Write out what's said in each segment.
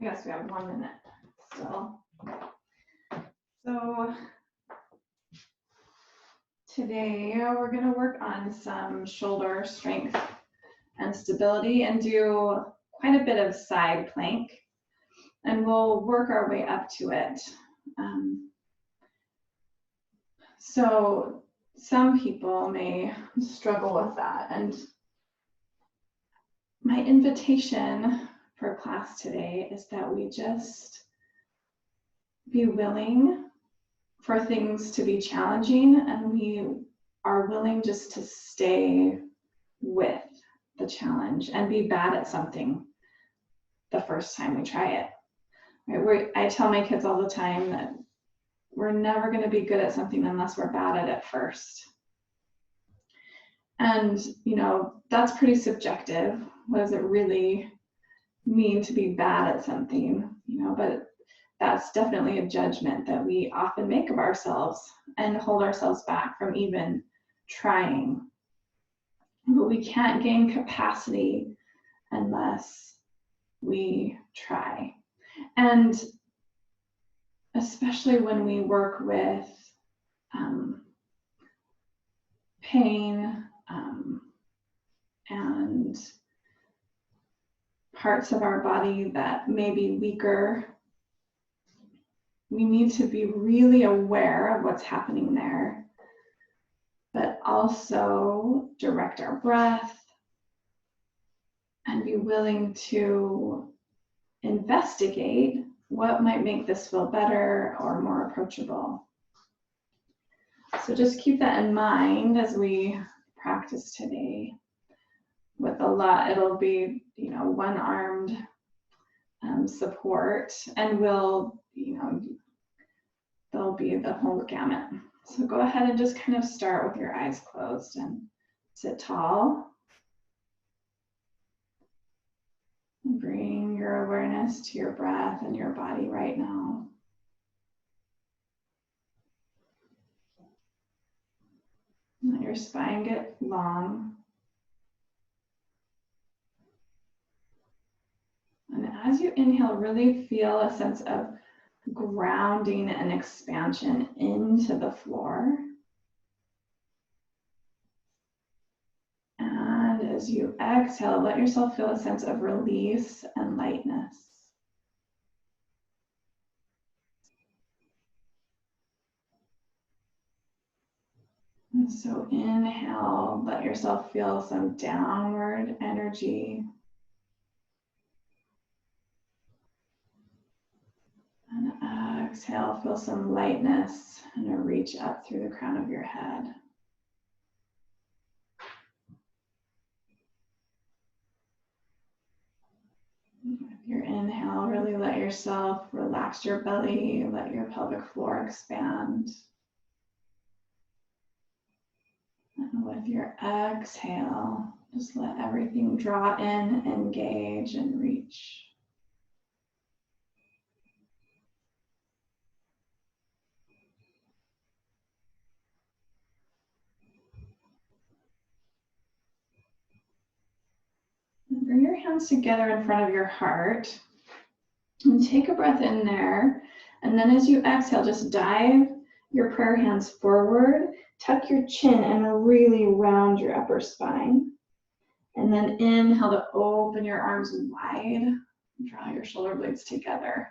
I guess we have 1 minute still. So today we're going to work on some shoulder strength and stability and do quite a bit of side plank, and we'll work our way up to it. So some people may struggle with that, and my invitation for class today is that we just be willing for things to be challenging, and we are willing just to stay with the challenge and be bad at something the first time we try it. Right? I tell my kids all the time that we're never going to be good at something unless we're bad at it first. And, that's pretty subjective. What does it really mean to be bad at something? But that's definitely a judgment that we often make of ourselves and hold ourselves back from even trying. But we can't gain capacity unless we try. And especially when we work with pain and parts of our body that may be weaker, we need to be really aware of what's happening there, but also direct our breath and be willing to investigate what might make this feel better or more approachable. So just keep that in mind as we practice today. With a lot, it'll be, one-armed support, and there'll be the whole gamut. So go ahead and just kind of start with your eyes closed and sit tall. And bring your awareness to your breath and your body right now. Let your spine get long. And as you inhale, really feel a sense of grounding and expansion into the floor. And as you exhale, let yourself feel a sense of release and lightness. And so inhale, let yourself feel some downward energy. And exhale, feel some lightness and a reach up through the crown of your head. With your inhale, really let yourself relax your belly, let your pelvic floor expand. And with your exhale, just let everything draw in, engage, and reach. And bring your hands together in front of your heart. And take a breath in there. And then as you exhale, just dive your prayer hands forward, tuck your chin, and really round your upper spine. And then inhale to open your arms wide, draw your shoulder blades together.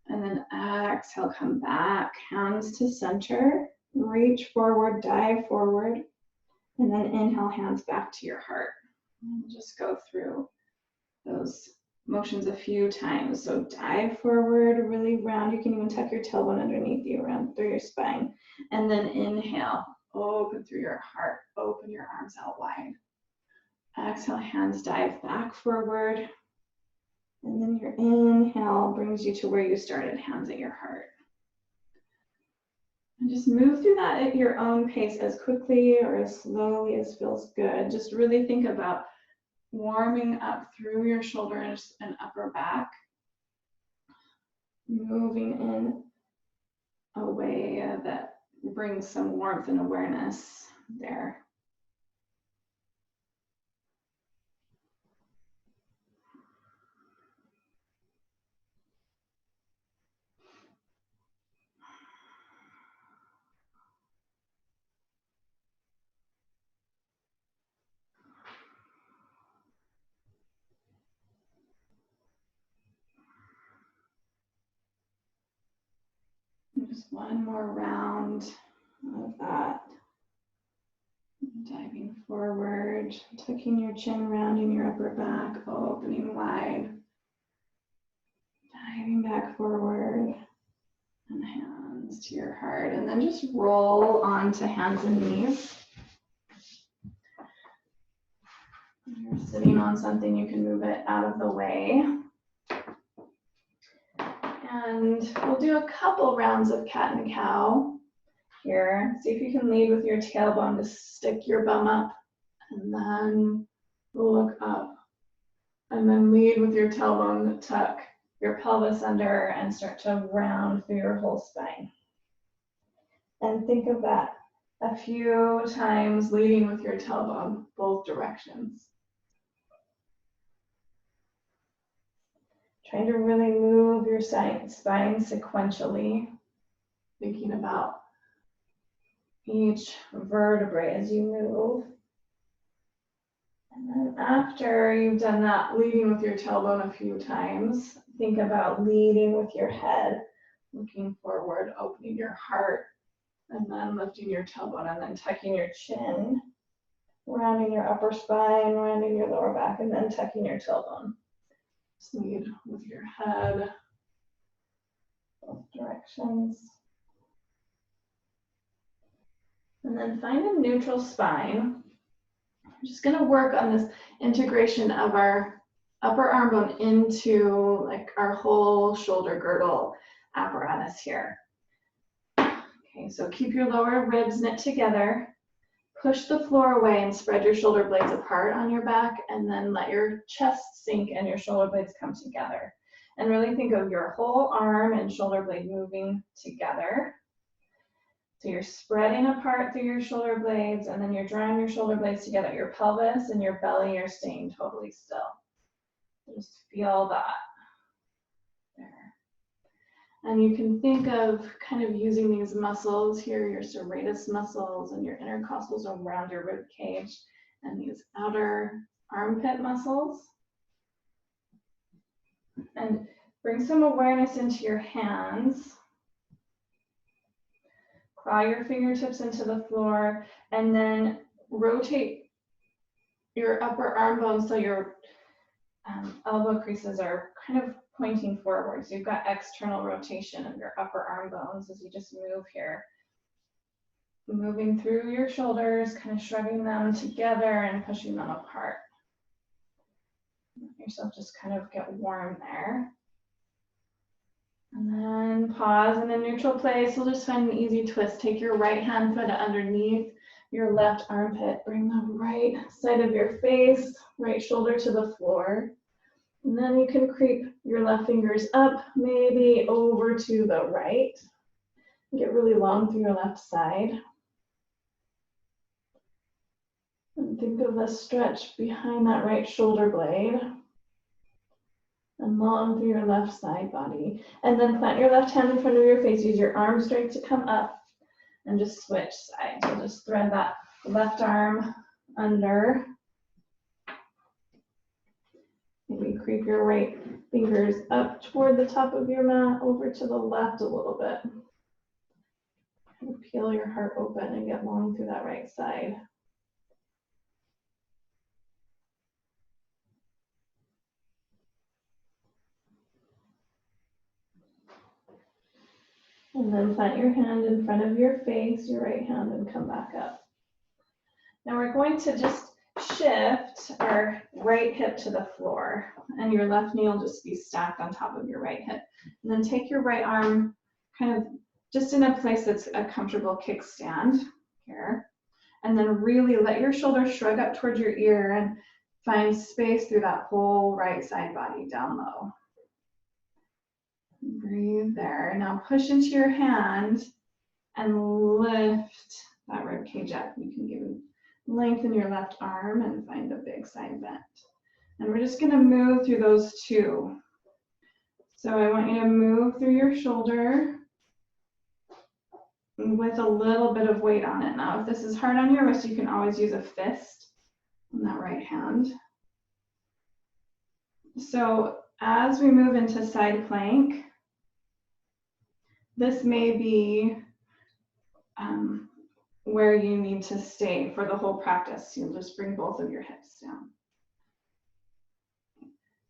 And then exhale, come back, hands to center, reach forward, dive forward. And then inhale, hands back to your heart. And just go through those motions a few times. So dive forward, really round. You can even tuck your tailbone underneath you, around through your spine. And then inhale, open through your heart, open your arms out wide. Exhale, hands dive back forward. And then your inhale brings you to where you started, hands at your heart. And just move through that at your own pace, as quickly or as slowly as feels good. Just really think about warming up through your shoulders and upper back, moving in a way that brings some warmth and awareness there. Just one more round of that. Diving forward, tucking your chin, rounding your upper back, opening wide. Diving back forward, and hands to your heart. And then just roll onto hands and knees. If you're sitting on something, you can move it out of the way. And we'll do a couple rounds of cat and cow here. See if you can lead with your tailbone to stick your bum up, and then look up. And then lead with your tailbone to tuck your pelvis under and start to round through your whole spine. And think of that a few times, leading with your tailbone both directions. Trying to really move your spine sequentially, thinking about each vertebrae as you move. And then after you've done that, leading with your tailbone a few times, think about leading with your head, looking forward, opening your heart, and then lifting your tailbone, and then tucking your chin, rounding your upper spine, rounding your lower back, and then tucking your tailbone. Just lead with your head, both directions. And then find a neutral spine. I'm just going to work on this integration of our upper arm bone into like our whole shoulder girdle apparatus here. Okay, so keep your lower ribs knit together. Push the floor away and spread your shoulder blades apart on your back, and then let your chest sink and your shoulder blades come together. And really think of your whole arm and shoulder blade moving together. So you're spreading apart through your shoulder blades, and then you're drawing your shoulder blades together. Your pelvis and your belly are staying totally still. Just feel that there. And you can think of kind of using these muscles here, your serratus muscles and your intercostals around your rib cage, and these outer armpit muscles. And bring some awareness into your hands. Claw your fingertips into the floor, and then rotate your upper arm bones so your elbow creases are kind of pointing forward. So you've got external rotation of your upper arm bones as you just move here. Moving through your shoulders, kind of shrugging them together and pushing them apart. Let yourself just kind of get warm there. And then pause in a neutral place. We'll just find an easy twist. Take your right hand, put it underneath your left armpit. Bring the right side of your face, right shoulder to the floor. And then you can creep your left fingers up, maybe over to the right. Get really long through your left side. And think of the stretch behind that right shoulder blade. And long through your left side body. And then plant your left hand in front of your face. Use your arm strength to come up and just switch sides. So just thread that left arm under. Maybe creep your right fingers up toward the top of your mat, over to the left a little bit. And peel your heart open and get long through that right side. And then plant your hand in front of your face, your right hand, and come back up. Now we're going to just shift our right hip to the floor, and your left knee will just be stacked on top of your right hip. And then take your right arm kind of just in a place that's a comfortable kickstand here. And then really let your shoulders shrug up towards your ear and find space through that whole right side body down low. Breathe there. Now push into your hand and lift that rib cage up. You can lengthen your left arm and find a big side bend. And we're just going to move through those two. So I want you to move through your shoulder with a little bit of weight on it. Now, if this is hard on your wrist, you can always use a fist on that right hand. So as we move into side plank, this may be where you need to stay for the whole practice. You'll just bring both of your hips down.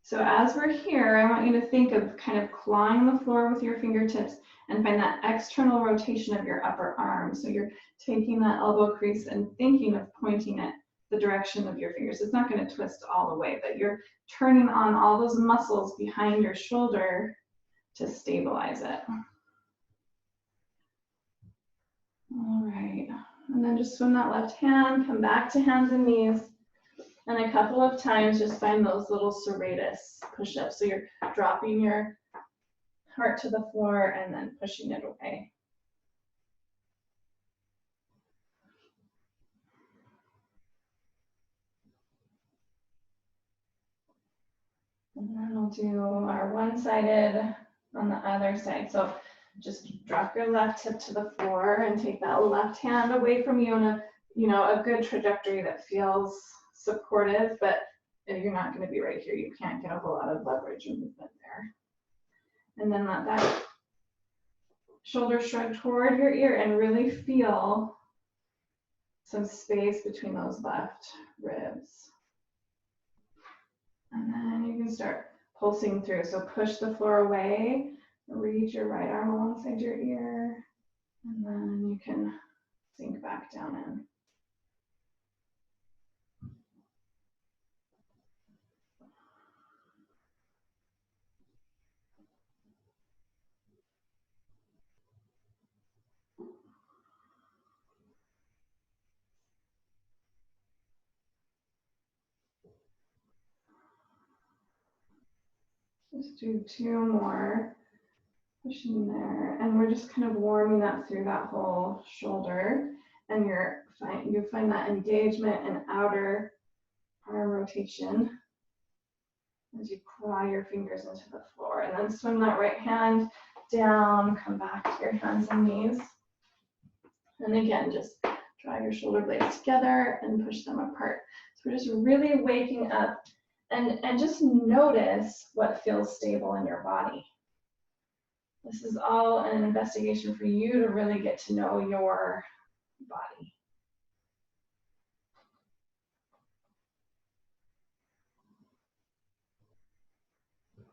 So as we're here, I want you to think of kind of clawing the floor with your fingertips and find that external rotation of your upper arm. So you're taking that elbow crease and thinking of pointing it the direction of your fingers. It's not going to twist all the way, but you're turning on all those muscles behind your shoulder to stabilize it. All right, and then just swim that left hand, come back to hands and knees. And a couple of times, just find those little serratus push-ups. So you're dropping your heart to the floor and then pushing it away. And then we'll do our one-sided on the other side. So just drop your left hip to the floor and take that left hand away from you in a good trajectory that feels supportive, but you're not going to be right here. You can't get a whole lot of leverage or movement there. And then let that shoulder shrug toward your ear and really feel some space between those left ribs. And then you can start pulsing through. So push the floor away, reach your right arm alongside your ear, and then you can sink back down in. Just do 2 more, pushing there, and we're just kind of warming up through that whole shoulder, and you find that engagement and outer arm rotation as you claw your fingers into the floor, and then swim that right hand down, come back to your hands and knees, and again, just draw your shoulder blades together and push them apart. So we're just really waking up. And just notice what feels stable in your body. This is all an investigation for you to really get to know your body.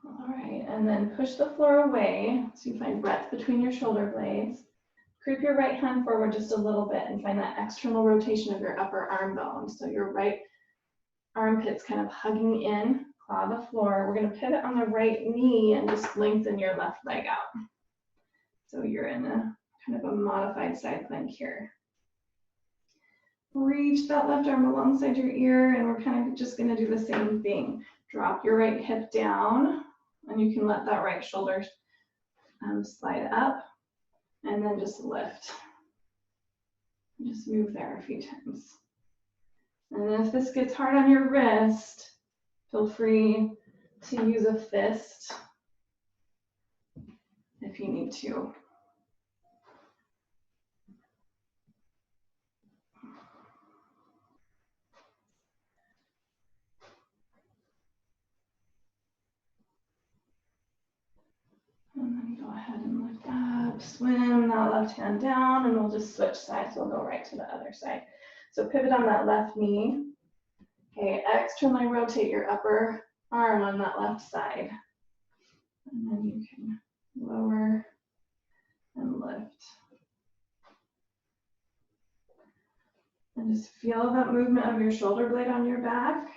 All right, and then push the floor away so you find breadth between your shoulder blades. Creep your right hand forward just a little bit and find that external rotation of your upper arm bone. So your right armpit's kind of hugging in, claw the floor. We're going to pivot on the right knee and just lengthen your left leg out. So you're in a kind of a modified side plank here. Reach that left arm alongside your ear, and we're kind of just going to do the same thing. Drop your right hip down, and you can let that right shoulder slide up, and then just lift. Just move there a few times. And if this gets hard on your wrist, feel free to use a fist if you need to. And then go ahead and lift up, swim that left hand down, and we'll just switch sides. We'll go right to the other side. So pivot on that left knee. Okay, externally rotate your upper arm on that left side. And then you can lower and lift. And just feel that movement of your shoulder blade on your back.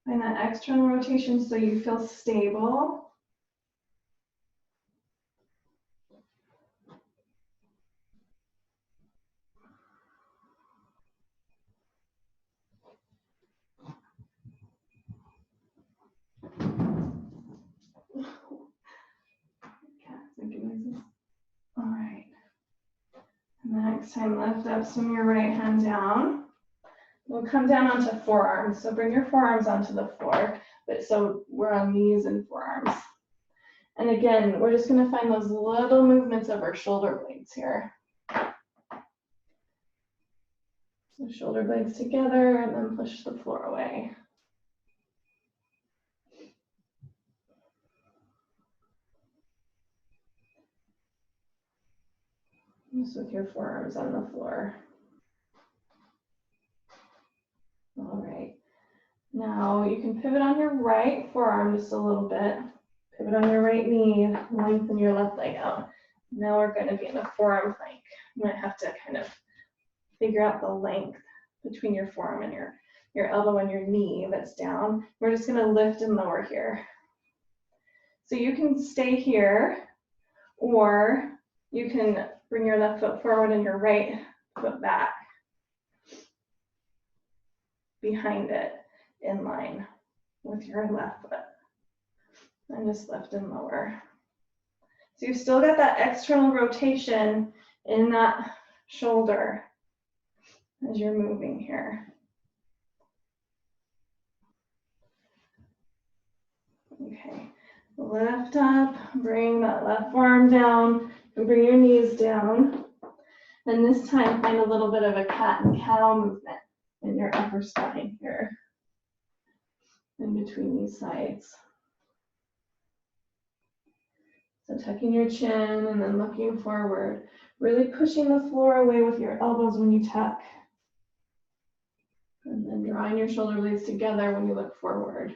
Find that external rotation so you feel stable. All right. Next time, lift up, swing your right hand down. We'll come down onto forearms. So bring your forearms onto the floor. But so we're on knees and forearms. And again, we're just going to find those little movements of our shoulder blades here. So shoulder blades together and then push the floor away. Just with your forearms on the floor. All right. Now you can pivot on your right forearm just a little bit. Pivot on your right knee, lengthen your left leg out. Now we're going to be in a forearm plank. You might have to kind of figure out the length between your forearm and your elbow and your knee that's down. We're just going to lift and lower here. So you can stay here, or you can bring your left foot forward and your right foot back behind it in line with your left foot. And just lift and lower. So you've still got that external rotation in that shoulder as you're moving here. Okay, lift up, bring that left forearm down, and bring your knees down. And this time, find a little bit of a cat and cow movement in your upper spine here, in between these sides. So tucking your chin and then looking forward, really pushing the floor away with your elbows when you tuck. And then drawing your shoulder blades together when you look forward.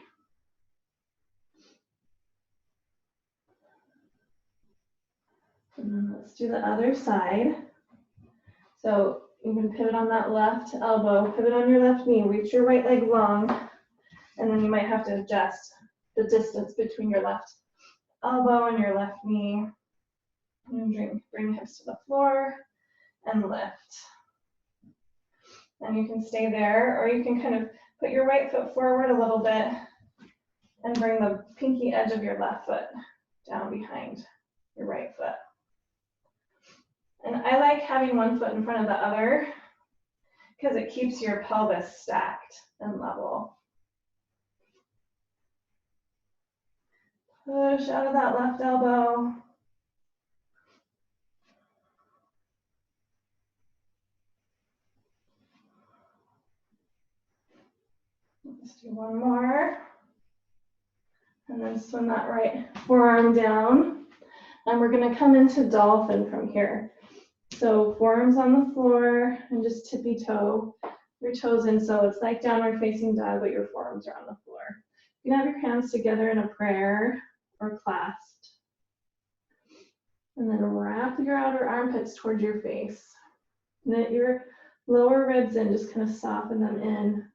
And then let's do the other side. So you can pivot on that left elbow, pivot on your left knee, reach your right leg long, and then you might have to adjust the distance between your left elbow and your left knee. And bring hips to the floor and lift. And you can stay there, or you can kind of put your right foot forward a little bit and bring the pinky edge of your left foot down behind your right foot. And I like having one foot in front of the other because it keeps your pelvis stacked and level. Push out of that left elbow. Let's do one more. And then swing that right forearm down. And we're going to come into dolphin from here. So forearms on the floor and just tippy toe your toes in. So it's like downward facing dog, but your forearms are on the floor. You can have your hands together in a prayer or clasped. And then wrap your outer armpits towards your face. Knit your lower ribs in, just kind of soften them in.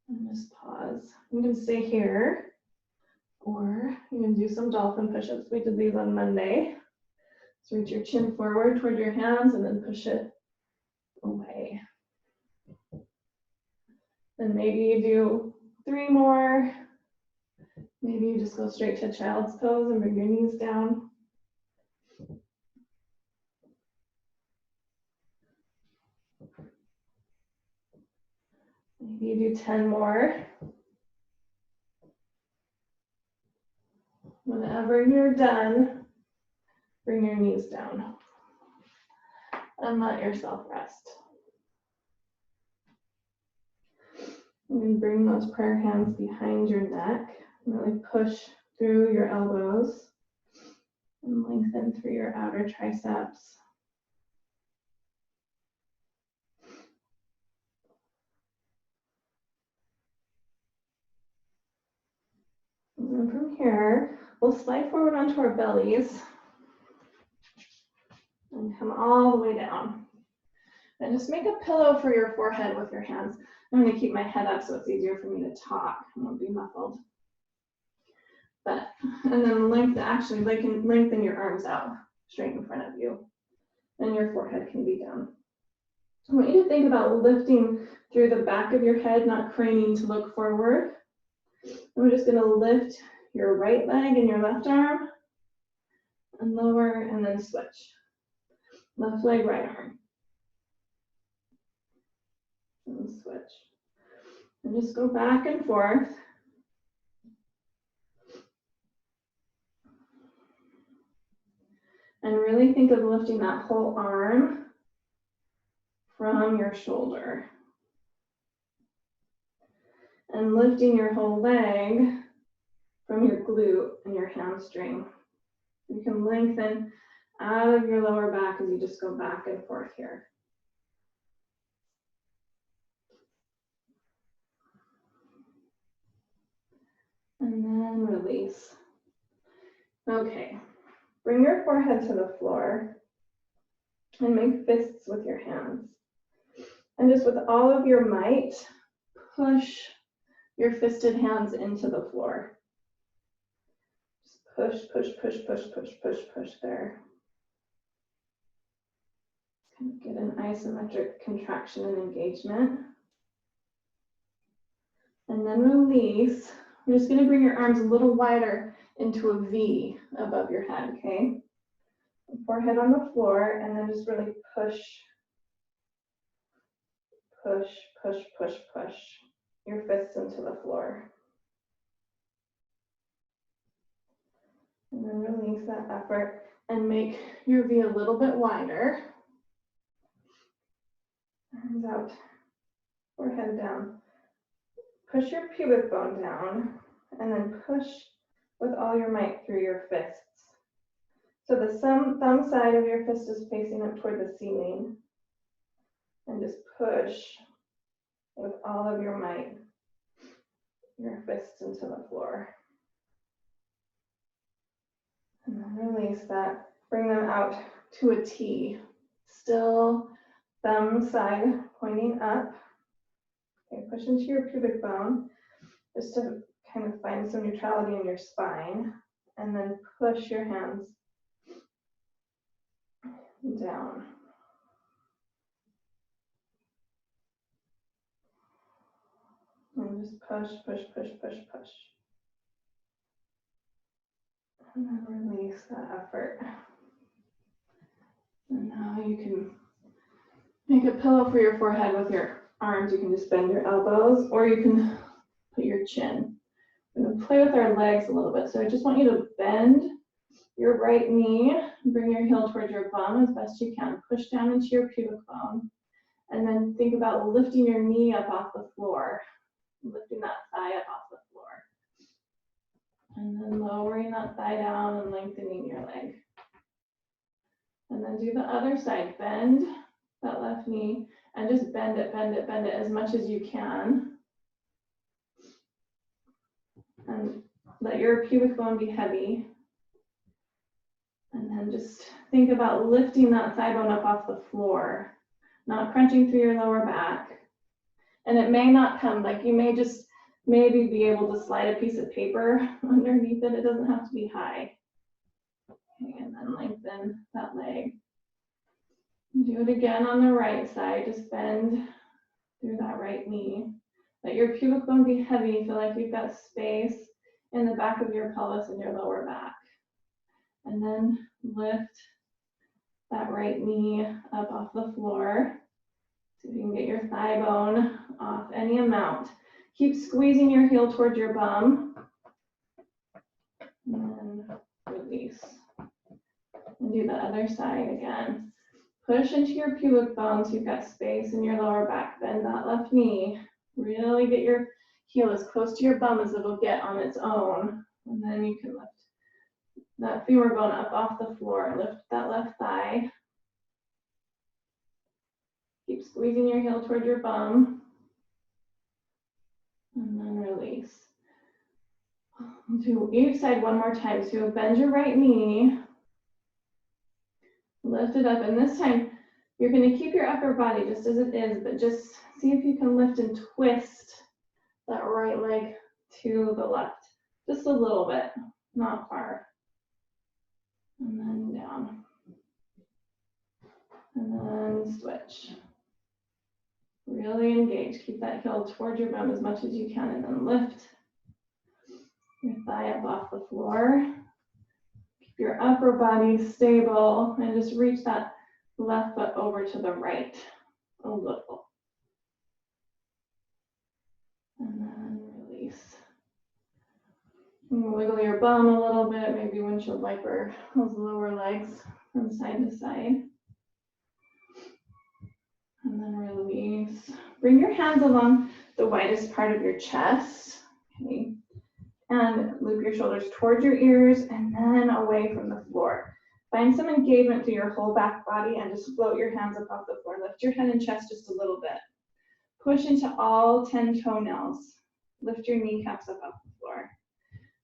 And just pause. You can stay here, or you can do some dolphin push-ups. We did these on Monday. So reach your chin forward toward your hands and then push it away. Then maybe you do 3 more. Maybe you just go straight to child's pose and bring your knees down. Maybe you do 10 more. Whenever you're done, bring your knees down and let yourself rest. You can bring those prayer hands behind your neck and really push through your elbows and lengthen through your outer triceps. And then from here, we'll slide forward onto our bellies and come all the way down. And just make a pillow for your forehead with your hands. I'm going to keep my head up so it's easier for me to talk. I won't be muffled. And then lengthen your arms out straight in front of you. And your forehead can be down. I want you to think about lifting through the back of your head, not craning to look forward. And we're just going to lift your right leg and your left arm and lower and then switch. Left leg, right arm. And switch. And just go back and forth. And really think of lifting that whole arm from your shoulder. And lifting your whole leg from your glute and your hamstring. You can lengthen out of your lower back as you just go back and forth here. And then release. Okay, bring your forehead to the floor and make fists with your hands. And just with all of your might, push your fisted hands into the floor. Just push, push, push, push, push, push, push there. Kind of get an isometric contraction and engagement. And then release. We're just going to bring your arms a little wider into a V above your head, okay? Forehead on the floor, and then just really push, push, push, push, push your fists into the floor. And then release that effort and make your V a little bit wider. Arms out, forehead down. Push your pubic bone down, and then push with all your might through your fists. So the thumb side of your fist is facing up toward the ceiling. And just push with all of your might your fists into the floor. And then release that. Bring them out to a T. Still thumb side pointing up. Okay, push into your pubic bone just to kind of find some neutrality in your spine. And then push your hands down. And just push, push, push, push, push. And then release that effort. And now you can make a pillow for your forehead with your arms. You can just bend your elbows, or you can put your chin. We're going to play with our legs a little bit. So I just want you to bend your right knee, bring your heel towards your bum as best you can. Push down into your pubic bone. And then think about lifting your knee up off the floor. Lifting that thigh up off the floor. And then lowering that thigh down and lengthening your leg. And then do the other side. Bend that left knee and just bend it, bend it, bend it as much as you can. And let your pubic bone be heavy. And then just think about lifting that thigh bone up off the floor, not crunching through your lower back. And it may not come, like you may just maybe be able to slide a piece of paper underneath it. It doesn't have to be high. Okay, and then lengthen that leg. Do it again on the right side. Just bend through that right knee. Let your pubic bone be heavy. Feel like you've got space in the back of your pelvis and your lower back. And then lift that right knee up off the floor. See if you can get your thigh bone off any amount. Keep squeezing your heel towards your bum. And then release. And do the other side again. Push into your pubic bone so you've got space in your lower back. Bend that left knee. Really get your heel as close to your bum as it'll get on its own. And then you can lift that femur bone up off the floor. Lift that left thigh. Keep squeezing your heel toward your bum. And then release. Do each side one more time. So bend your right knee. Lift it up. And this time, you're going to keep your upper body just as it is, but just see if you can lift and twist that right leg to the left. Just a little bit, not far. And then down. And then switch. Really engage. Keep that heel towards your bum as much as you can, and then lift your thigh up off the floor. Keep your upper body stable, and just reach that left foot over to the right a little. And then release. And wiggle your bum a little bit, maybe windshield wiper those lower legs from side to side. And then release. Bring your hands along the widest part of your chest. Okay. And loop your shoulders towards your ears and then away from the floor. Find some engagement through your whole back body and just float your hands up off the floor. Lift your head and chest just a little bit. Push into all 10 toenails. Lift your kneecaps up off the floor.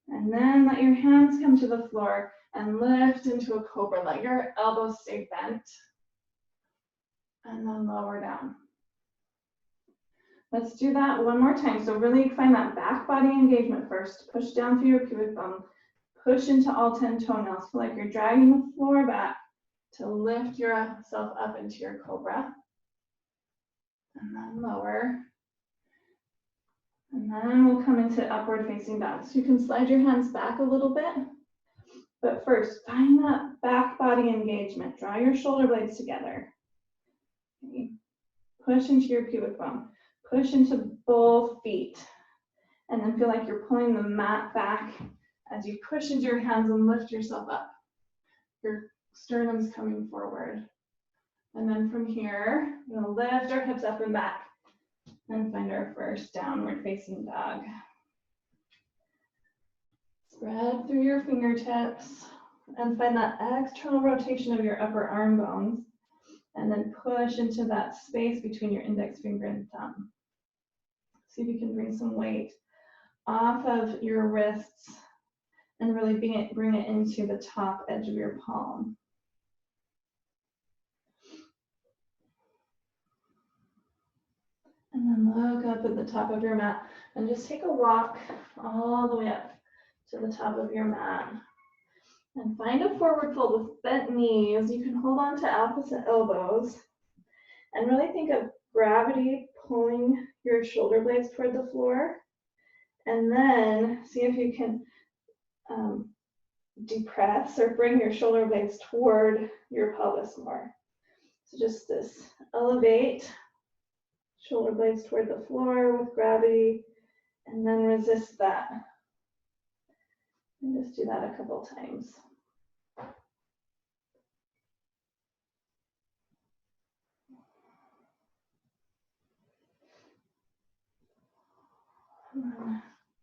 And then let your hands come to the floor and lift into a cobra. Let your elbows stay bent. And then lower down. Let's do that one more time. So really find that back body engagement first. Push down through your pubic bone. Push into all 10 toenails. Feel like you're dragging the floor back to lift yourself up into your cobra. And then lower. And then we'll come into upward facing dog. So you can slide your hands back a little bit. But first, find that back body engagement. Draw your shoulder blades together. Okay. Push into your pubic bone. Push into both feet. And then feel like you're pulling the mat back as you push into your hands and lift yourself up. Your sternum's coming forward. And then from here, we're gonna lift our hips up and back and find our first downward facing dog. Spread through your fingertips and find that external rotation of your upper arm bones. And then push into that space between your index finger and thumb. See if you can bring some weight off of your wrists and really bring it into the top edge of your palm. And then look up at the top of your mat and just take a walk all the way up to the top of your mat. And find a forward fold with bent knees. You can hold on to opposite elbows and really think of gravity pulling your shoulder blades toward the floor. And then see if you can depress or bring your shoulder blades toward your pelvis more. So just this elevate, shoulder blades toward the floor with gravity, and then resist that. And just do that a couple times.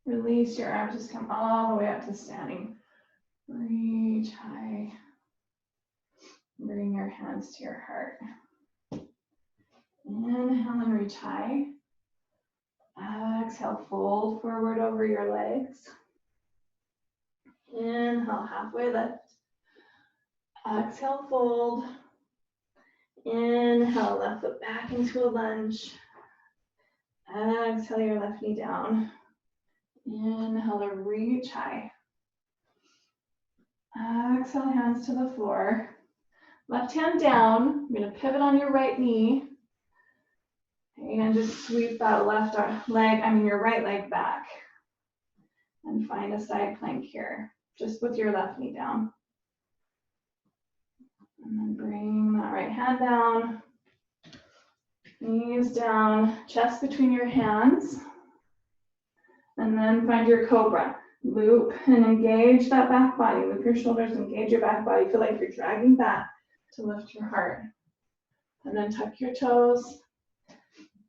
Release your arms, just come all the way up to standing. Reach high. Bring your hands to your heart. Inhale and reach high. Exhale, fold forward over your legs. Inhale, halfway lift. Exhale, fold. Inhale, left foot back into a lunge. Exhale your left knee down. Inhale to reach high. Exhale, hands to the floor. Left hand down. You're going to pivot on your right knee. And just sweep that your right leg back. And find a side plank here, just with your left knee down. And then bring that right hand down. Knees down, chest between your hands. And then find your cobra. Loop and engage that back body. Loop your shoulders, engage your back body. Feel like you're dragging back to lift your heart. And then tuck your toes.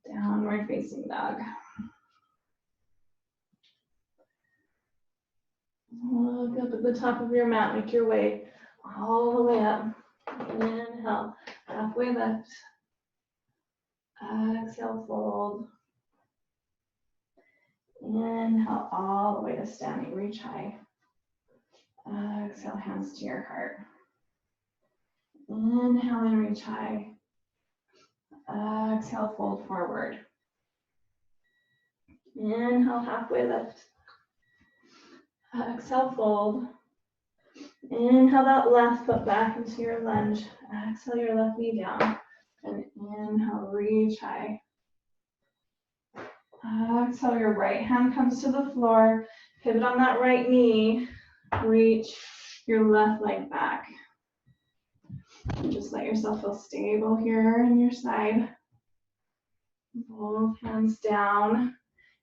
Downward facing dog. Look up at the top of your mat. Make your way all the way up. Inhale, halfway lift. Exhale, fold. Inhale all the way to standing. Reach high. Exhale, hands to your heart. Inhale and reach high. Exhale, fold forward. Inhale, halfway lift. Exhale, fold. Inhale that left foot back into your lunge. Exhale your left knee down. And inhale, reach high. Exhale, your right hand comes to the floor. Pivot on that right knee. Reach your left leg back. And just let yourself feel stable here in your side. Both hands down,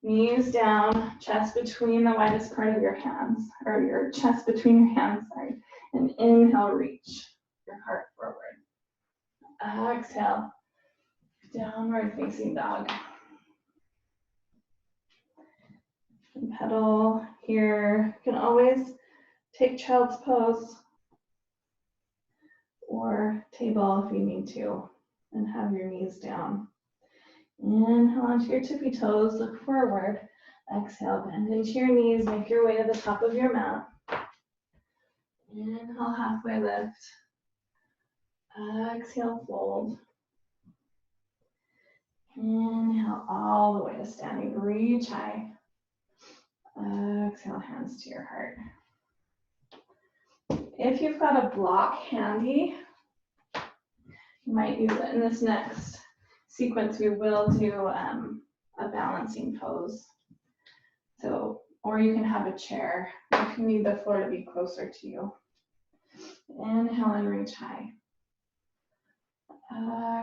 knees down, chest between the widest part of your hands, or your chest between your hands, sorry. And inhale, reach your heart forward. Exhale, downward facing dog. And pedal here. You can always take child's pose. your table if you need to, and have your knees down. Inhale onto your tippy toes, look forward. Exhale, bend into your knees, make your way to the top of your mat. Inhale, halfway lift. Exhale, fold. Inhale all the way to standing, reach high. Exhale, hands to your heart. If you've got a block handy, you might use it in this next sequence. We will do a balancing pose. So, or you can have a chair if you need the floor to be closer to you. Inhale and reach high.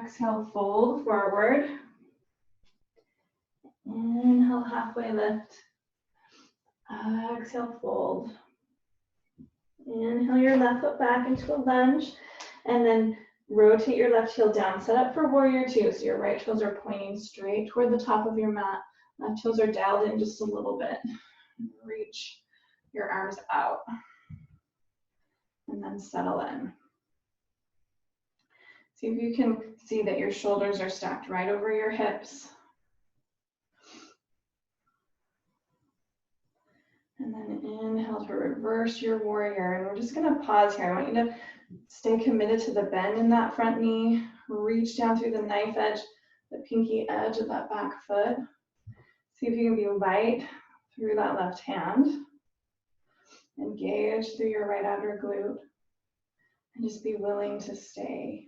Exhale, fold forward. Inhale, halfway lift. Exhale, fold. Inhale your left foot back into a lunge, and then rotate your left heel down. Set up for warrior two, so your right toes are pointing straight toward the top of your mat. Left toes are dialed in just a little bit. Reach your arms out, and then settle in. See if you can see that your shoulders are stacked right over your hips. And then inhale to reverse your warrior. And we're just gonna pause here. I want you to stay committed to the bend in that front knee. Reach down through the knife edge, the pinky edge of that back foot. See if you can be light through that left hand. Engage through your right outer glute. And just be willing to stay.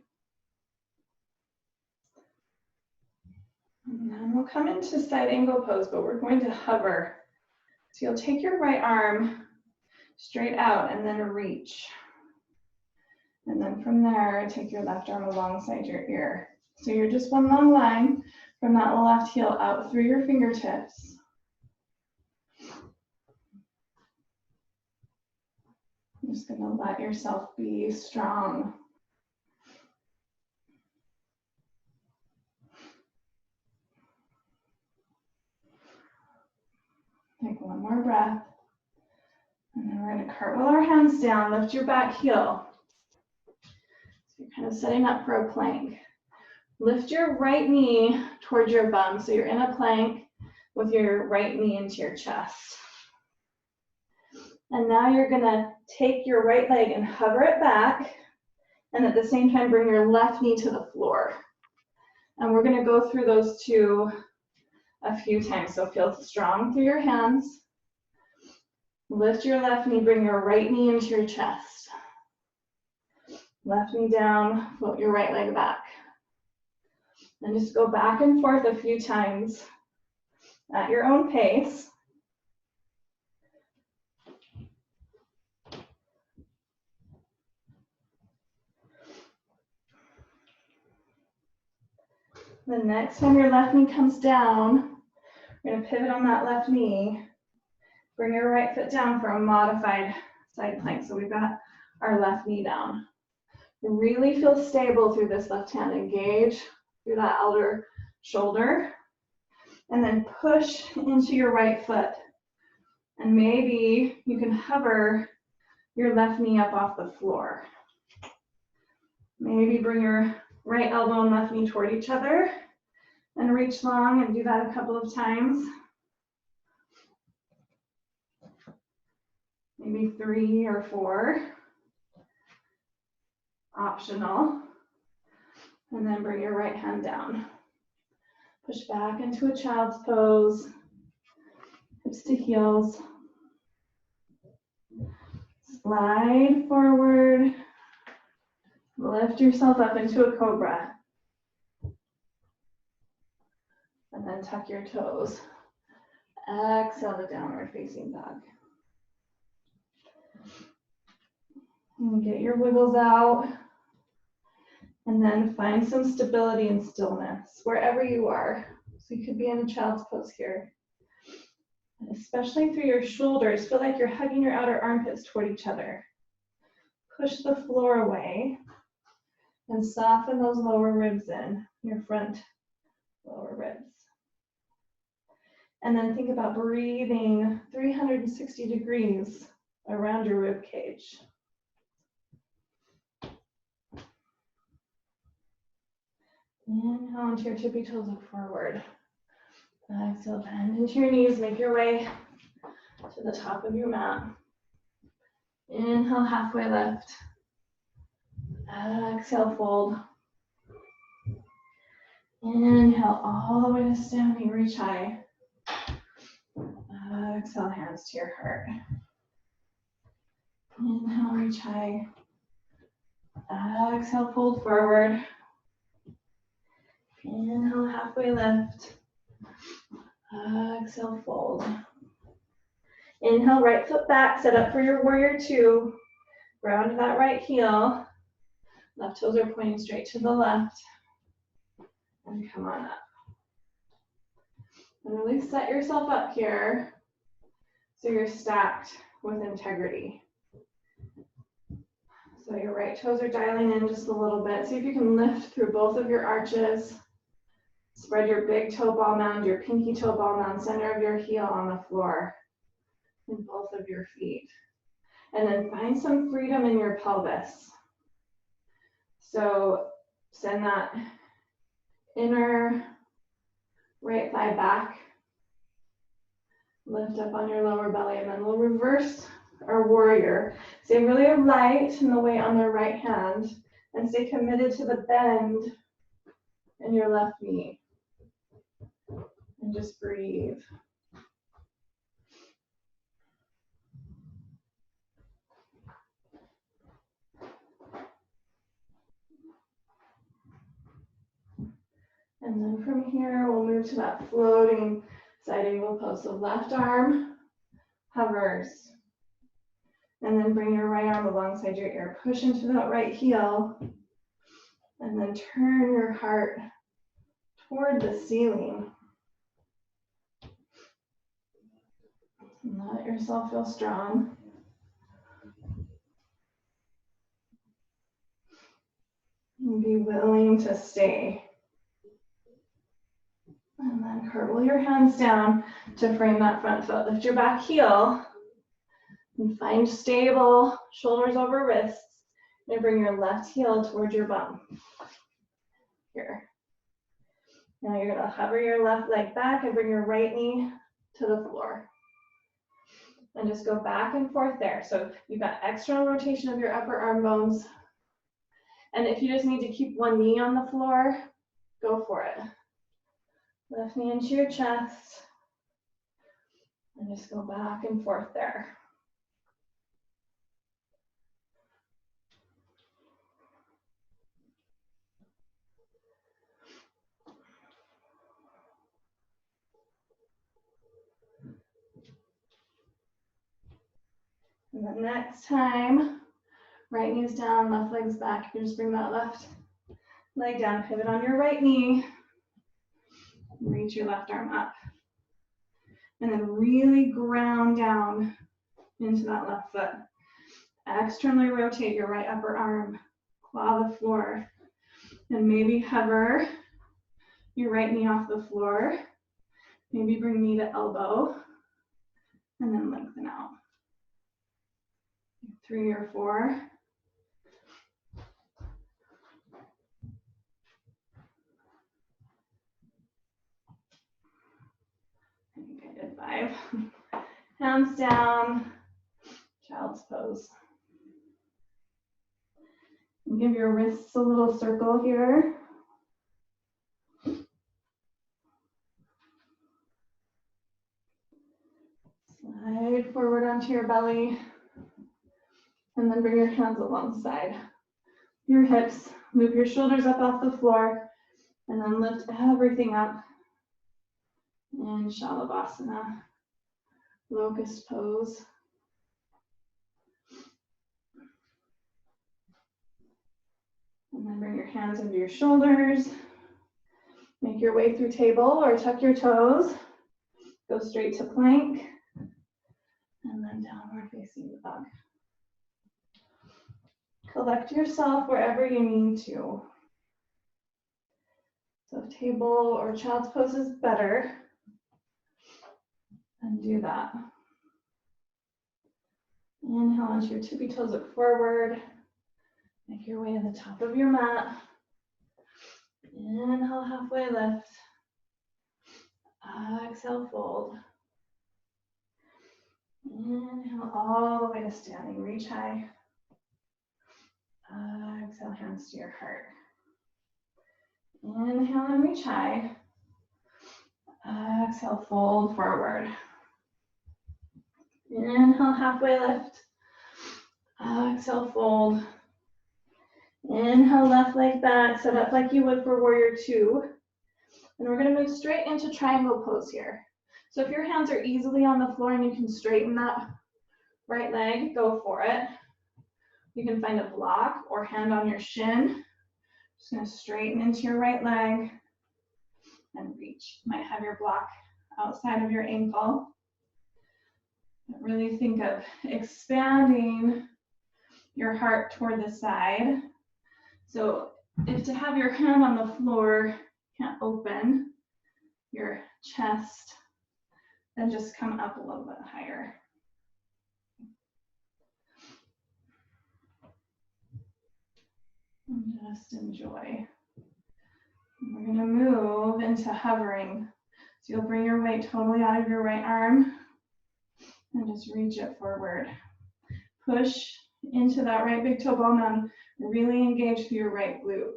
And then we'll come into side angle pose, but we're going to hover. So you'll take your right arm straight out and then reach. And then from there, take your left arm alongside your ear. So you're just one long line from that left heel out through your fingertips. You're just gonna let yourself be strong. Take one more breath. And then we're going to cartwheel our hands down, lift your back heel. So you're kind of setting up for a plank. Lift your right knee towards your bum. So you're in a plank with your right knee into your chest. And now you're going to take your right leg and hover it back. And at the same time, bring your left knee to the floor. And we're going to go through those two a few times. So feel strong through your hands. Lift your left knee, bring your right knee into your chest. Left knee down, float your right leg back. And just go back and forth a few times at your own pace. The next time your left knee comes down, we're going to pivot on that left knee. Bring your right foot down for a modified side plank. So we've got our left knee down. Really feel stable through this left hand. Engage through that outer shoulder. And then push into your right foot. And maybe you can hover your left knee up off the floor. Maybe bring your right elbow and left knee toward each other and reach long, and do that a couple of times. Maybe 3 or 4. Optional. And then bring your right hand down. Push back into a child's pose. Hips to heels. Slide forward. Lift yourself up into a cobra. And then tuck your toes. Exhale to downward facing dog. And get your wiggles out. And then find some stability and stillness wherever you are. So you could be in a child's pose here. And especially through your shoulders, feel like you're hugging your outer armpits toward each other. Push the floor away and soften those lower ribs in, your front lower ribs. And then think about breathing 360 degrees around your rib cage. Inhale into your tippy toes, look forward. Exhale, bend into your knees, make your way to the top of your mat. Inhale, halfway lift. Exhale, fold. Inhale, all the way to standing, reach high. Exhale, hands to your heart. Inhale, reach high. Exhale, fold forward. Inhale, halfway lift. Exhale, fold. Inhale, right foot back, set up for your warrior two. Ground that right heel. Left toes are pointing straight to the left. And come on up. And really set yourself up here so you're stacked with integrity. So your right toes are dialing in just a little bit. See if you can lift through both of your arches. Spread your big toe ball mound, your pinky toe ball mound, center of your heel on the floor in both of your feet. And then find some freedom in your pelvis. So send that inner right thigh back. Lift up on your lower belly, and then we'll reverse our warrior. Stay really light in the weight on the right hand, and stay committed to the bend in your left knee. And just breathe. And then from here, we'll move to that floating side angle pose. So left arm hovers. And then bring your right arm alongside your ear. Push into that right heel. And then turn your heart toward the ceiling. And let yourself feel strong. And be willing to stay. And then curl your hands down to frame that front foot. Lift your back heel. And find stable shoulders over wrists. And bring your left heel towards your bum. Here. Now you're going to hover your left leg back and bring your right knee to the floor. And just go back and forth there. So you've got external rotation of your upper arm bones. And if you just need to keep one knee on the floor, go for it. Left knee into your chest. And just go back and forth there. And then next time, right knee's down, left leg's back. You just bring that left leg down, pivot on your right knee. Reach your left arm up. And then really ground down into that left foot. Externally rotate your right upper arm, claw the floor, and maybe hover your right knee off the floor. Maybe bring knee to elbow, and then lengthen out. 3 or 4. I think I did 5. Hands down, child's pose. And give your wrists a little circle here. Slide forward onto your belly. And then bring your hands alongside your hips. Move your shoulders up off the floor. And then lift everything up in Shalabhasana, locust pose. And then bring your hands into your shoulders. Make your way through table or tuck your toes. Go straight to plank. And then downward facing dog. Collect yourself wherever you need to. So if table or child's pose is better, then do that. Inhale onto your tippy toes, look forward. Make your way to the top of your mat. Inhale, halfway lift. Exhale, fold. Inhale all the way to standing, reach high. Exhale, hands to your heart. Inhale and reach high. Exhale, fold forward. Inhale, halfway lift. Exhale, fold. Inhale, left leg back, set up like you would for warrior two. And we're gonna move straight into triangle pose here. So if your hands are easily on the floor and you can straighten that right leg, go for it. You can find a block or hand on your shin. Just gonna straighten into your right leg and reach. You might have your block outside of your ankle. But really think of expanding your heart toward the side. So if to have your hand on the floor, can't open your chest, then just come up a little bit higher. And just enjoy. And we're gonna move into hovering. So you'll bring your weight totally out of your right arm and just reach it forward. Push into that right big toe ball mound. Really engage through your right glute.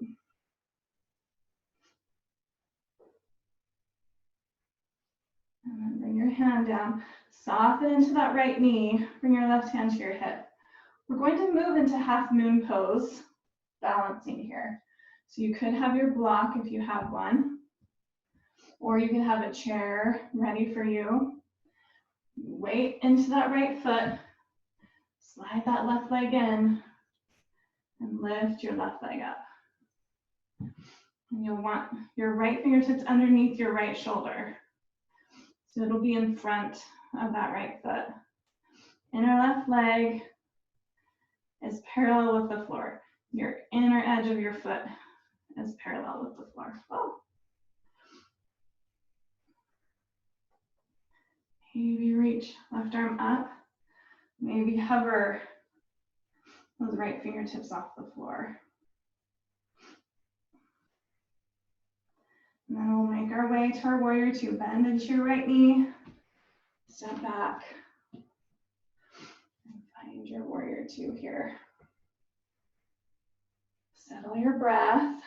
And then bring your hand down. Soften into that right knee. Bring your left hand to your hip. We're going to move into half moon pose, balancing here. So you could have your block if you have one, or you can have a chair ready for you. Weight into that right foot. Slide that left leg in and lift your left leg up. And you'll want your right fingertips underneath your right shoulder. So it'll be in front of that right foot. Inner left leg is parallel with the floor. Your inner edge of your foot is parallel with the floor. Oh. Maybe reach left arm up. Maybe hover those right fingertips off the floor. And then we'll make our way to our warrior two. Bend into your right knee. Step back. And find your warrior two here. Settle your breath.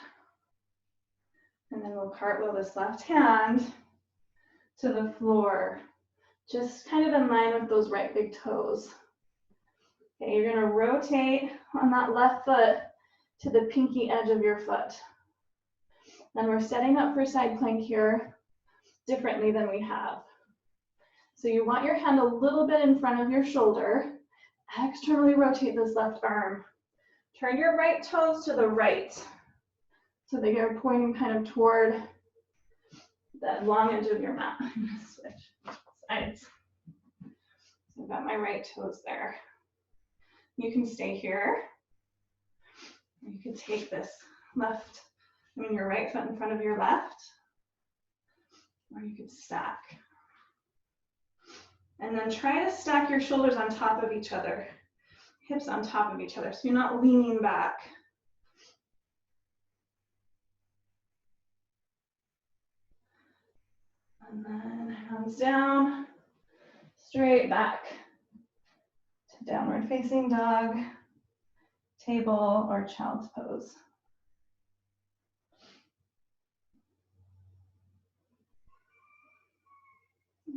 And then we'll cartwheel this left hand to the floor. Just kind of in line with those right big toes. Okay, you're gonna rotate on that left foot to the pinky edge of your foot. And we're setting up for side plank here differently than we have. So you want your hand a little bit in front of your shoulder. Externally rotate this left arm. Turn your right toes to the right so that you're pointing kind of toward that long edge of your mat. Switch sides. So I've got my right toes there. You can stay here. You could take this your right foot in front of your left, or you could stack. And then try to stack your shoulders on top of each other, hips on top of each other, so you're not leaning back. And then hands down, straight back to downward facing dog, table, or child's pose.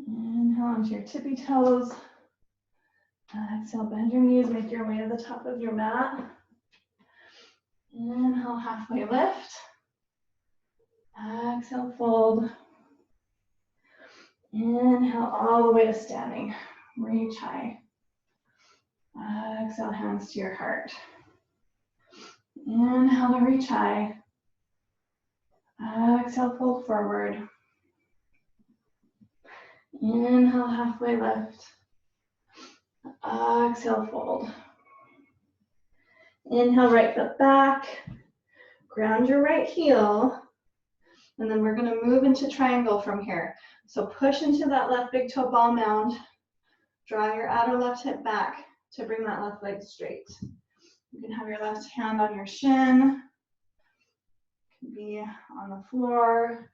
Inhale onto your tippy toes. Exhale, bend your knees, make your way to the top of your mat. Inhale, halfway lift. Exhale, fold. Inhale all the way to standing. Reach high. Exhale, hands to your heart. Inhale to reach high. Exhale, fold forward. Inhale, halfway lift. Exhale, fold. Inhale, right foot back. Ground your right heel. And then we're going to move into triangle from here. So push into that left big toe ball mound. Draw your outer left hip back to bring that left leg straight. You can have your left hand on your shin. Could be on the floor.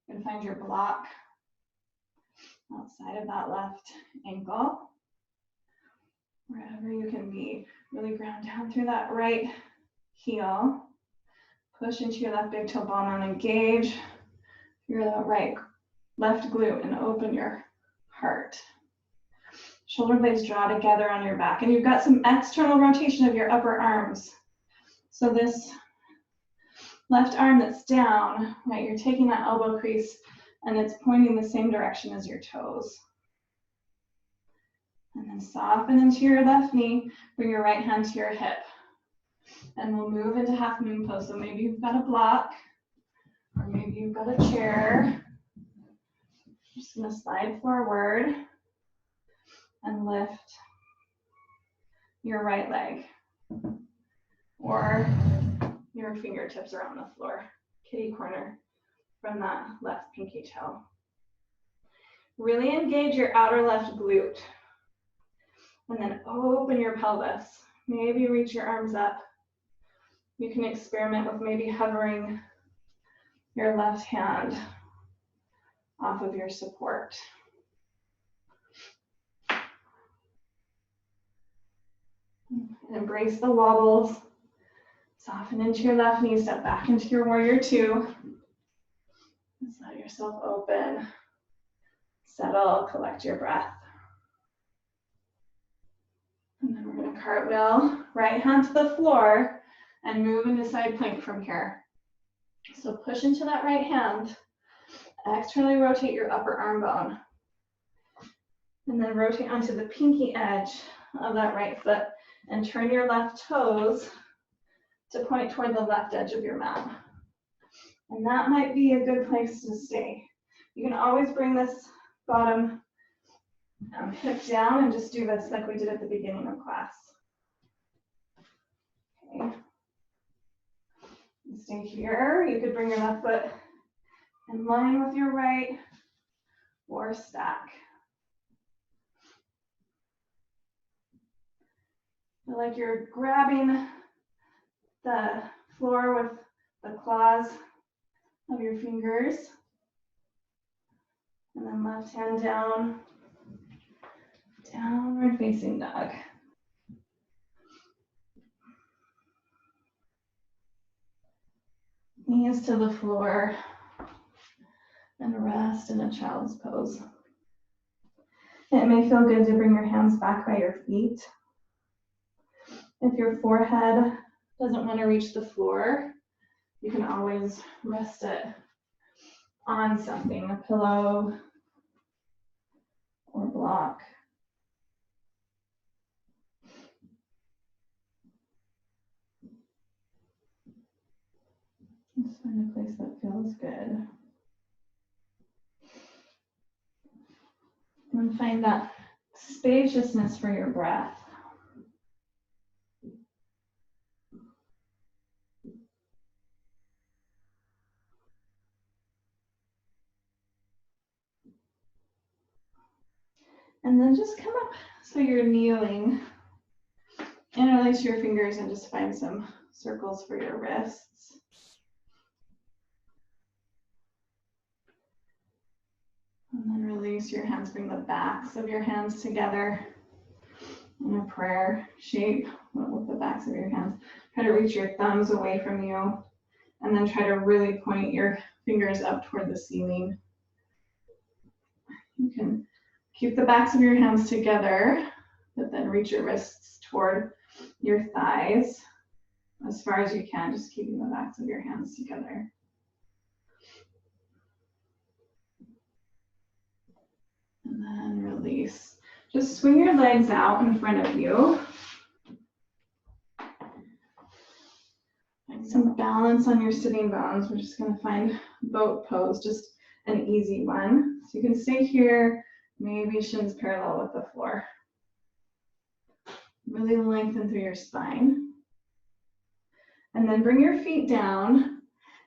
You can find your block outside of that left ankle. Wherever you can be. Really ground down through that right heel. Push into your left big toe ball and engage your left glute and open your heart. Shoulder blades draw together on your back, and you've got some external rotation of your upper arms. So this left arm that's down, right, you're taking that elbow crease and it's pointing the same direction as your toes. And then soften into your left knee, bring your right hand to your hip. And we'll move into half moon pose. So maybe you've got a block, or maybe you've got a chair. Just gonna slide forward and lift your right leg, or your fingertips are on the floor, kitty corner from that left pinky toe. Really engage your outer left glute, and then open your pelvis. Maybe reach your arms up. You can experiment with maybe hovering your left hand off of your support. And embrace the wobbles. Soften into your left knee, step back into your warrior two. Just let yourself open. Settle, collect your breath. And then we're gonna cartwheel, right hand to the floor, and move into side plank from here. So push into that right hand, externally rotate your upper arm bone, and then rotate onto the pinky edge of that right foot and turn your left toes to point toward the left edge of your mat. And that might be a good place to stay. You can always bring this bottom hip down and just do this like we did at the beginning of class. Okay. Stay here. You could bring your left foot in line with your right or stack. Feel like you're grabbing the floor with the claws of your fingers. And then left hand down, downward facing dog. Knees to the floor and rest in a child's pose. It may feel good to bring your hands back by your feet. If your forehead doesn't want to reach the floor, you can always rest it on something, a pillow or block. Just find a place that feels good. And find that spaciousness for your breath. And then just come up so you're kneeling. Interlace your fingers and just find some circles for your wrists. And then release your hands, bring the backs of your hands together in a prayer shape with the backs of your hands. Try to reach your thumbs away from you, and then try to really point your fingers up toward the ceiling. You can keep the backs of your hands together, but then reach your wrists toward your thighs as far as you can, just keeping the backs of your hands together. And then release. Just swing your legs out in front of you. Find some balance on your sitting bones. We're just going to find boat pose, just an easy one. So you can stay here, maybe shins parallel with the floor. Really lengthen through your spine. And then bring your feet down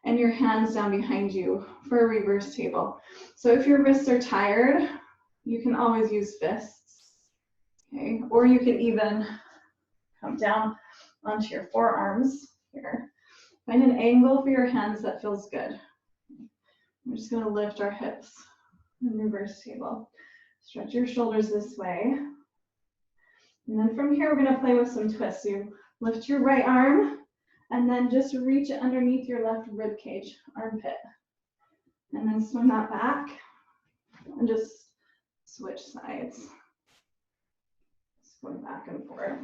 and your hands down behind you for a reverse table. So if your wrists are tired, you can always use fists, okay? Or you can even come down onto your forearms here. Find an angle for your hands that feels good. We're just going to lift our hips in reverse table. Stretch your shoulders this way. And then from here, we're going to play with some twists. So you lift your right arm and then just reach it underneath your left rib cage, armpit. And then swing that back and just switch sides. Just going back and forth.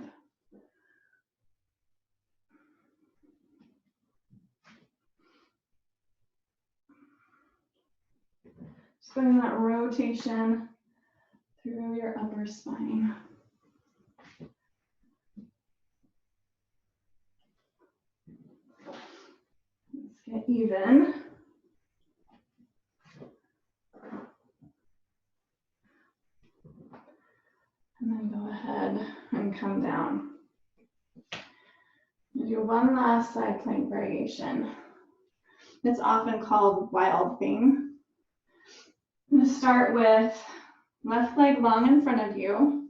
Just going that rotation through your upper spine. Let's get even. And then go ahead and come down. We'll do one last side plank variation. It's often called wild thing. I'm going to start with left leg long in front of you.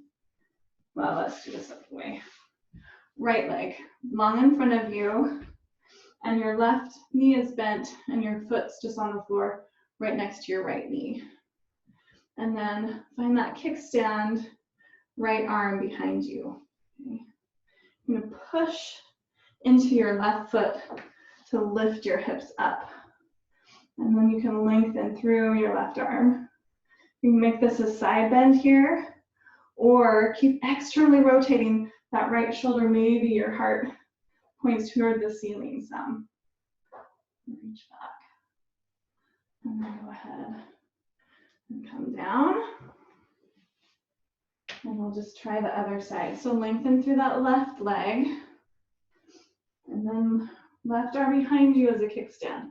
Well, let's do this up the way. Right leg long in front of you, and your left knee is bent and your foot's just on the floor right next to your right knee. And then find that kickstand, right arm behind you. Okay. You're going to push into your left foot to lift your hips up. And then you can lengthen through your left arm. You can make this a side bend here, or keep externally rotating that right shoulder. Maybe your heart points toward the ceiling some. Reach back. And then go ahead and come down. And we'll just try the other side. So lengthen through that left leg. And then left arm behind you as a kickstand.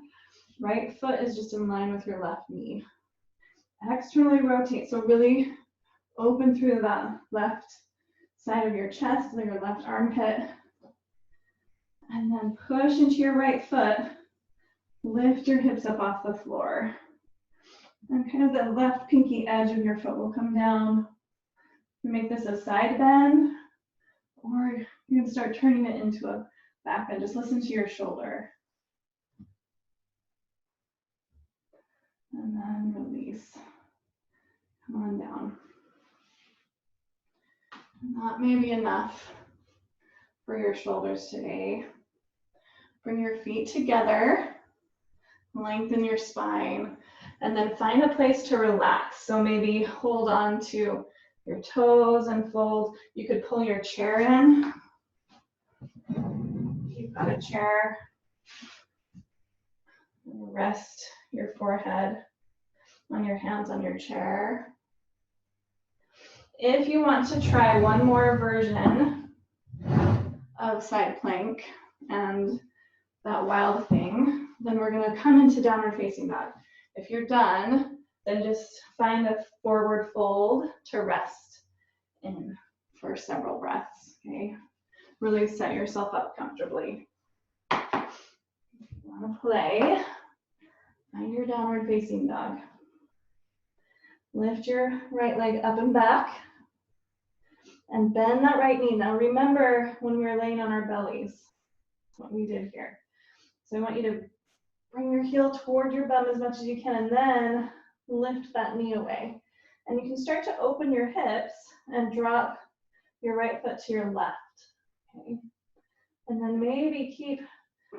Right foot is just in line with your left knee. Externally rotate. So really open through that left side of your chest, so your left armpit. And then push into your right foot. Lift your hips up off the floor. And kind of the left pinky edge of your foot will come down. You make this a side bend, or you can start turning it into a back bend. Just listen to your shoulder. And then release. Come on down. And that may be enough for your shoulders today. Bring your feet together. Lengthen your spine. And then find a place to relax. So maybe hold on to your toes and fold. You could pull your chair in. You've got a chair. Rest your forehead on your hands on your chair. If you want to try one more version of side plank and that wild thing, then we're going to come into downward facing dog. If you're done, then just find a forward fold to rest in for several breaths, okay? Really set yourself up comfortably. If you want to play, find your downward facing dog. Lift your right leg up and back and bend that right knee. Now remember when we were laying on our bellies, that's what we did here. So I want you to bring your heel toward your bum as much as you can and then lift that knee away. And you can start to open your hips and drop your right foot to your left. Okay. And then maybe keep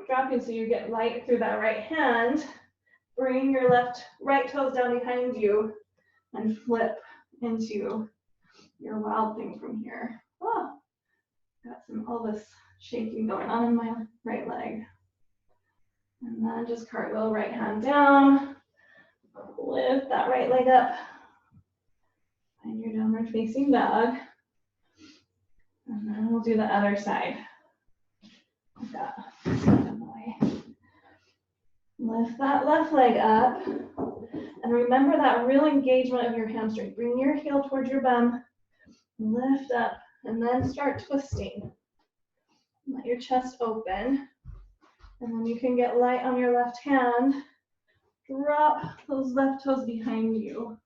dropping so you get light through that right hand. Bring your right toes down behind you and flip into your wild thing from here. Oh, got some Elvis shaking going on in my right leg. And then just cartwheel right hand down. Lift that right leg up. Find your downward facing dog. And then we'll do the other side. Like that. Lift that left leg up. And remember that real engagement of your hamstring. Bring your heel towards your bum. Lift up. And then start twisting. Let your chest open. And then you can get light on your left hand. Drop those left toes behind you.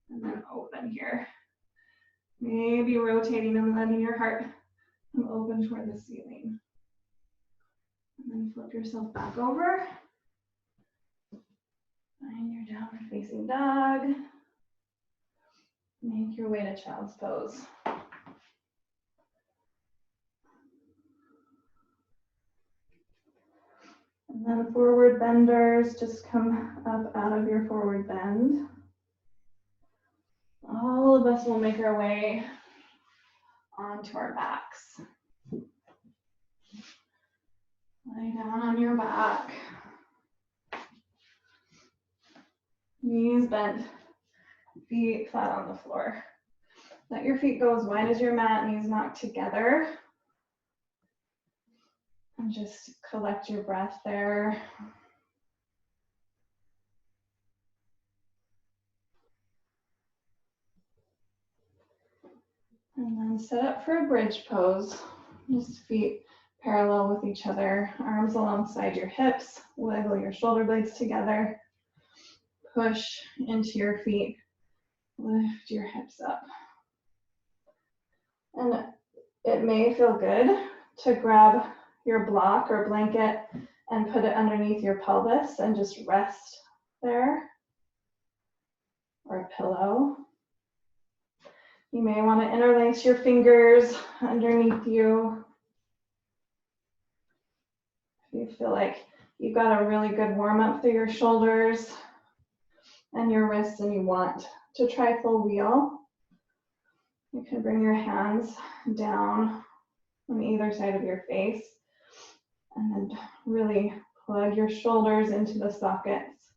And then open here. Maybe rotating and letting your heart come open toward the ceiling. And then flip yourself back over. Find your downward facing dog. Make your way to child's pose. And then forward benders, just come up out of your forward bend. All of us will make our way onto our backs. Lay down on your back. Knees bent, feet flat on the floor. Let your feet go as wide as your mat, knees knocked together. And just collect your breath there. And then set up for a bridge pose. Just feet parallel with each other, arms alongside your hips, wiggle your shoulder blades together. Push into your feet, lift your hips up. And it may feel good to grab your block or blanket and put it underneath your pelvis and just rest there, or a pillow. You may want to interlace your fingers underneath you. If you feel like you've got a really good warm up through your shoulders and your wrists and you want to try full wheel, you can bring your hands down on either side of your face and then really plug your shoulders into the sockets.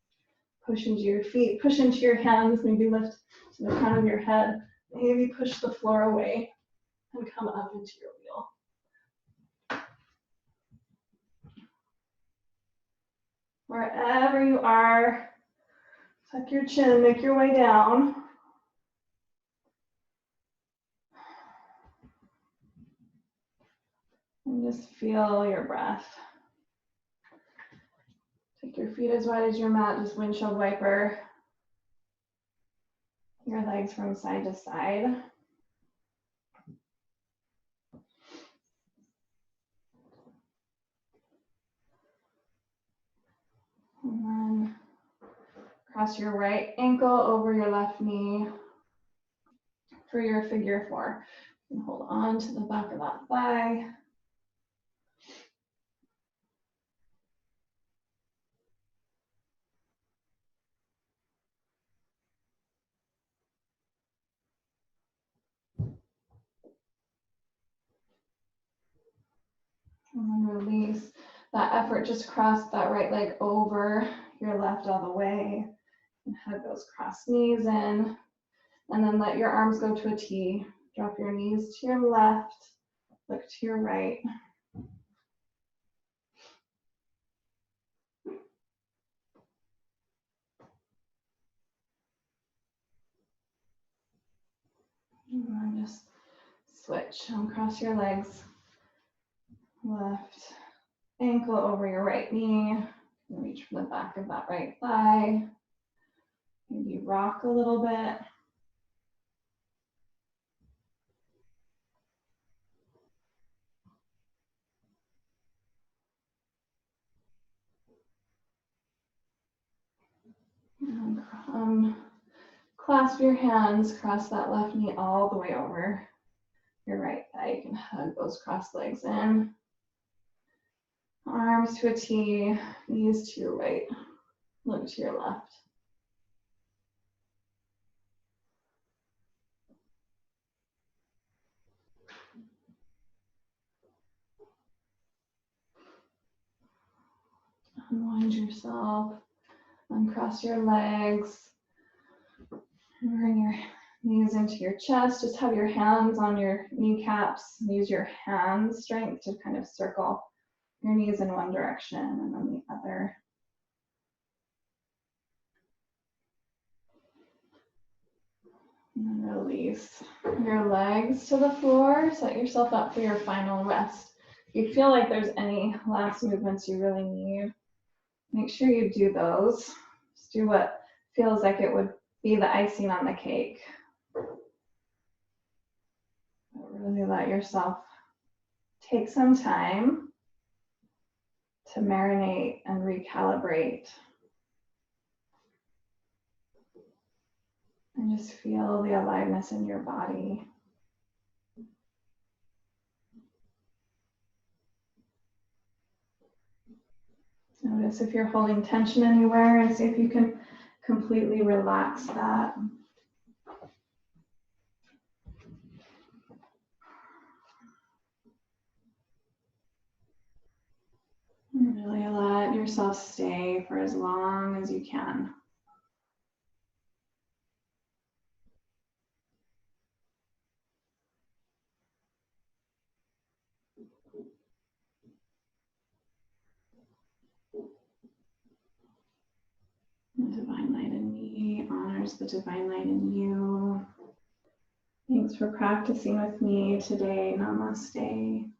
Push into your feet, push into your hands, maybe lift to the crown of your head. Maybe push the floor away and come up into your wheel. Wherever you are, tuck your chin, make your way down. And just feel your breath. Take your feet as wide as your mat, just windshield wiper your legs from side to side. And then cross your right ankle over your left knee for your figure four. You can hold on to the back of that thigh. And then release that effort. Just cross that right leg over your left all the way. And hug those crossed knees in. And then let your arms go to a T. Drop your knees to your left. Look to your right. And then just switch. Uncross your legs. Left ankle over your right knee. Reach for the back of that right thigh. Maybe rock a little bit. And clasp your hands, cross that left knee all the way over your right thigh. You can hug those crossed legs in. Arms to a T, knees to your right, look to your left. Unwind yourself, uncross your legs, bring your knees into your chest. Just have your hands on your kneecaps. Use your hand strength to kind of circle your knees in one direction and then the other. And then release your legs to the floor. Set yourself up for your final rest. If you feel like there's any last movements you really need, make sure you do those. Just do what feels like it would be the icing on the cake. But really let yourself take some time to marinate and recalibrate. And just feel the aliveness in your body. Notice if you're holding tension anywhere and see if you can completely relax that. And really let yourself stay for as long as you can. The divine light in me honors the divine light in you. Thanks for practicing with me today. Namaste.